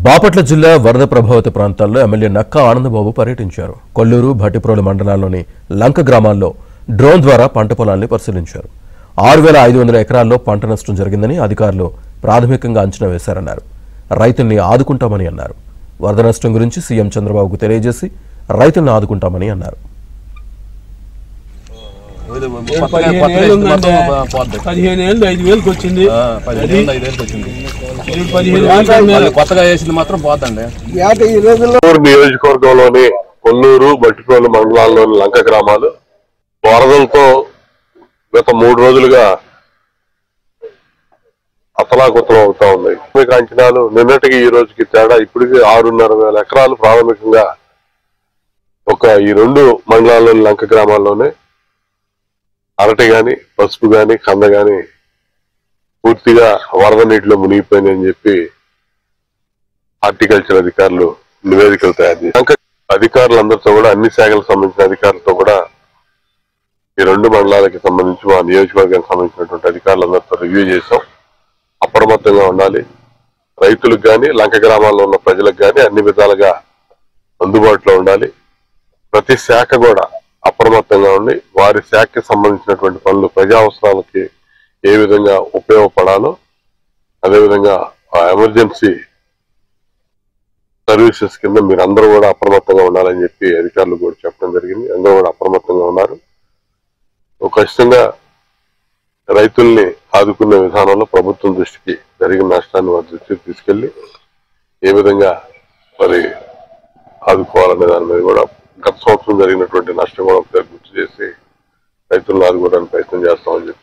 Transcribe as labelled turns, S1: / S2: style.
S1: బాపట్ల జిల్లా వరద ప్రభావిత ప్రాంతాల్లో ఎమ్మెల్యే నక్కా ఆనందబాబు పర్యటించారు. కొల్లూరు, భట్టిప్రోలు మండలాల్లోని లంక గ్రామాల్లో డ్రోన్ ద్వారా పంట పొలాల్ని పరిశీలించారు. 6,500 ఎకరాల్లో పంట నష్టం జరిగిందని అధికారులు ప్రాథమికంగా అంచనా వేశారన్నారు. రైతుల్ని ఆదుకుంటామని అన్నారు. వరద నష్టం గురించి సీఎం చంద్రబాబుకు తెలియజేసి రైతుల్ని ఆదుకుంటామని అన్నారు.
S2: 15 ఏళ్ళు 5,000కి వచ్చింది. కొత్తగా వేసింది మాత్రం పోతండి.
S3: నియోజకవర్గంలోని కొల్లూరు, భట్టిప్రోలు మండలాల్లోని లంక గ్రామాలు వరదలతో గత 3 రోజులుగా అతలాకుతలం అవుతా ఉన్నాయి. అంచనాలు నిన్నటికి ఈ రోజుకి తేడా ఇప్పటికి 6,500 ఎకరాలు ప్రాథమికంగా ఈ 2 మండలాల్లోని లంక గ్రామాల్లోనే అరటి గాని, పసుపు గాని, కంద గాని పూర్తిగా వరద నీటిలో మునిగిపోయిందని చెప్పి హార్టికల్చర్ అధికారులు నివేదికలు తయారు చేశారు. అధికారులందరితో కూడా, అన్ని శాఖలకు సంబంధించిన అధికారులతో కూడా ఈ 2 మండలాలకి సంబంధించి మా నియోజకవర్గానికి సంబంధించినటువంటి అధికారులందరితో రివ్యూ చేశాం. అప్రమత్తంగా ఉండాలి. రైతులకు కానీ, లంక గ్రామాల్లో ఉన్న ప్రజలకు కానీ అన్ని విధాలుగా అందుబాటులో ఉండాలి. ప్రతి శాఖ కూడా అప్రమత్తంగా ఉండి వారి శాఖకి సంబంధించినటువంటి పనులు ప్రజా అవసరాలకి ఏ విధంగా ఉపయోగపడాలో అదేవిధంగా ఎమర్జెన్సీ సర్వీసెస్ కింద మీరు అందరూ కూడా అప్రమత్తంగా ఉండాలని చెప్పి అధికారులు కూడా చెప్పడం జరిగింది. అందరూ కూడా అప్రమత్తంగా ఉన్నారు. ఖచ్చితంగా రైతుల్ని ఆదుకునే విధానంలో ప్రభుత్వం దృష్టికి జరిగిన నష్టాన్ని వారి దృష్టికి తీసుకెళ్లి ఏ విధంగా మరి ఆదుకోవాలనే దాని మీద కూడా గత సంవత్సరం జరిగినటువంటి నష్టం కూడా గుర్తు చేసి రైతులను ఆదుకోవడానికి ప్రయత్నం చేస్తామని చెప్పి